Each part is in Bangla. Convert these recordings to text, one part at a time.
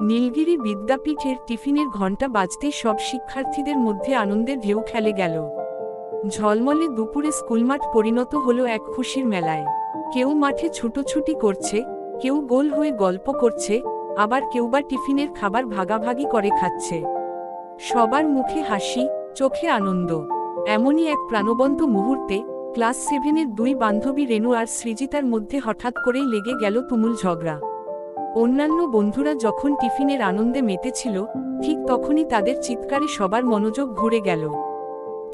নীলগিরি বিদ্যাপীঠের টিফিনের ঘণ্টা বাজতেই সব শিক্ষার্থীদের মধ্যে আনন্দের ঢেউ খেলে গেল। ঝলমলে দুপুরে স্কুলমাঠ পরিণত হলো এক খুশির মেলায়। কেউ মাঠে ছুটোছুটি করছে, কেউ গোল হয়ে গল্প করছে, আবার কেউ বা টিফিনের খাবার ভাগাভাগি করে খাচ্ছে। সবার মুখে হাসি, চোখে আনন্দ। এমনই এক প্রাণবন্ত মুহূর্তে ক্লাস 7-এর দুই বান্ধবী রেনু আর সৃজিতার মধ্যে হঠাৎ করেই লেগে গেল তুমুল ঝগড়া। অন্যান্য বন্ধুরা যখন টিফিনের আনন্দে মেতেছিল, ঠিক তখনই তাদের চিৎকারে সবার মনোযোগ ঘুরে গেল।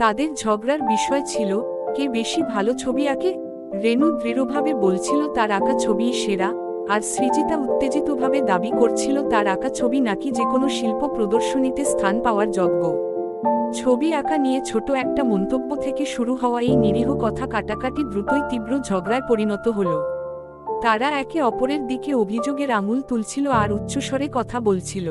তাদের ঝগড়ার বিষয় ছিল কে বেশি ভালো ছবি আঁকে। রেনু দৃঢ়ভাবে বলছিল তার আঁকা ছবিই সেরা, আর সৃজিতা উত্তেজিতভাবে দাবি করছিল তার আঁকা ছবি নাকি যে কোনো শিল্প প্রদর্শনীতে স্থান পাওয়ার যোগ্য। ছবি আঁকা নিয়ে ছোট একটা মন্তব্য থেকে শুরু হওয়া এই নিরীহ কথা কাটাকাটি দ্রুতই তীব্র ঝগড়ায় পরিণত হল। তারা একে অপরের দিকে অভিযোগের আঙুল তুলছিল আর উচ্চস্বরে কথা বলছিল।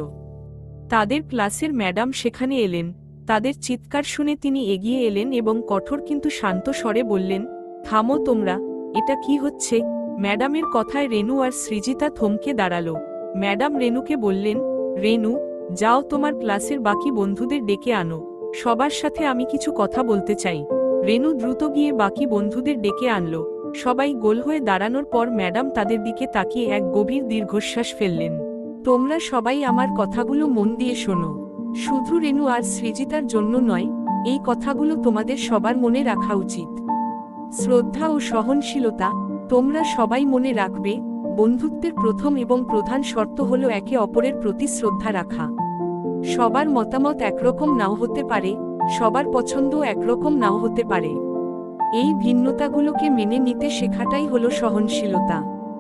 তাদের ক্লাসের ম্যাডাম সেখানে এলেন। তাদের চিৎকার শুনে তিনি এগিয়ে এলেন এবং কঠোর কিন্তু শান্ত স্বরে বললেন, থামো তোমরা, এটা কি হচ্ছে? ম্যাডামের কথায় রেনু আর সৃজিতা থমকে দাঁড়ালো। ম্যাডাম রেনুকে বললেন, রেনু, যাও তোমার ক্লাসের বাকি বন্ধুদের ডেকে আনো, সবার সাথে আমি কিছু কথা বলতে চাই। রেনু দ্রুত গিয়ে বাকি বন্ধুদের ডেকে আনলো। সবাই গোল হয়ে দাঁড়ানোর পর ম্যাডাম তাদের দিকে তাকিয়ে এক গভীর দীর্ঘশ্বাস ফেললেন। তোমরা সবাই আমার কথাগুলো মন দিয়ে শোনো। শুধু রেনু আর সৃজিতার জন্য নয়, এই কথাগুলো তোমাদের সবার মনে রাখা উচিত। শ্রদ্ধা ও সহনশীলতা, তোমরা সবাই মনে রাখবে, বন্ধুত্বের প্রথম এবং প্রধান শর্ত হলো একে অপরের প্রতি শ্রদ্ধা রাখা। সবার মতামত একরকম নাও হতে পারে, সবার পছন্দও একরকম নাও হতে পারে। এই ভিন্নতাগুলোকে মেনে নিতে শেখাটাই হলো সহনশীলতা।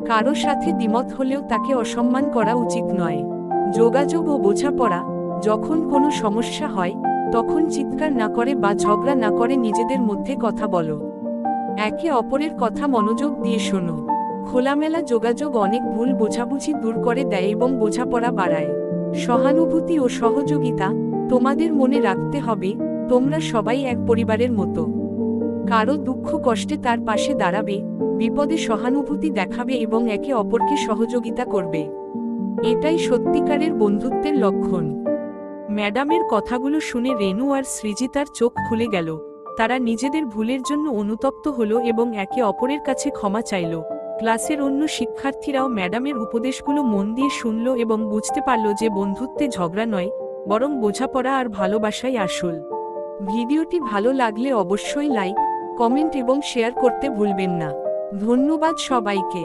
কারো সাথে দ্বিমত হলেও তাকে অসম্মান করা উচিত নয়। যোগাযোগ ও বোঝাপড়া, যখন কোনো সমস্যা হয় তখন চিৎকার না করে বা ঝগড়া না করে নিজেদের মধ্যে কথা বলো। একে অপরের কথা মনোযোগ দিয়ে শোনো। খোলামেলা যোগাযোগ অনেক ভুল বোঝাবুঝি দূর করে দেয় এবং বোঝাপড়া বাড়ায়। সহানুভূতি ও সহযোগিতা, তোমাদের মনে রাখতে হবে, তোমরা সবাই এক পরিবারের মতো। কারো দুঃখ কষ্টে তার পাশে দাঁড়াবে, বিপদে সহানুভূতি দেখাবে এবং একে অপরকে সহযোগিতা করবে। এটাই সত্যিকারের বন্ধুত্বের লক্ষণ। ম্যাডামের কথাগুলো শুনে রেনু আর সৃজিতার চোখ খুলে গেল। তারা নিজেদের ভুলের জন্য অনুতপ্ত হলো এবং একে অপরের কাছে ক্ষমা চাইল। ক্লাসের অন্য শিক্ষার্থীরাও ম্যাডামের উপদেশগুলো মন দিয়ে শুনল এবং বুঝতে পারল যে বন্ধুত্বে ঝগড়া নয়, বরং বোঝাপড়া আর ভালোবাসাই আসল। ভিডিওটি ভালো লাগলে অবশ্যই লাইক, কমেন্ট এবং শেয়ার করতে ভুলবেন না। ধন্যবাদ সবাইকে।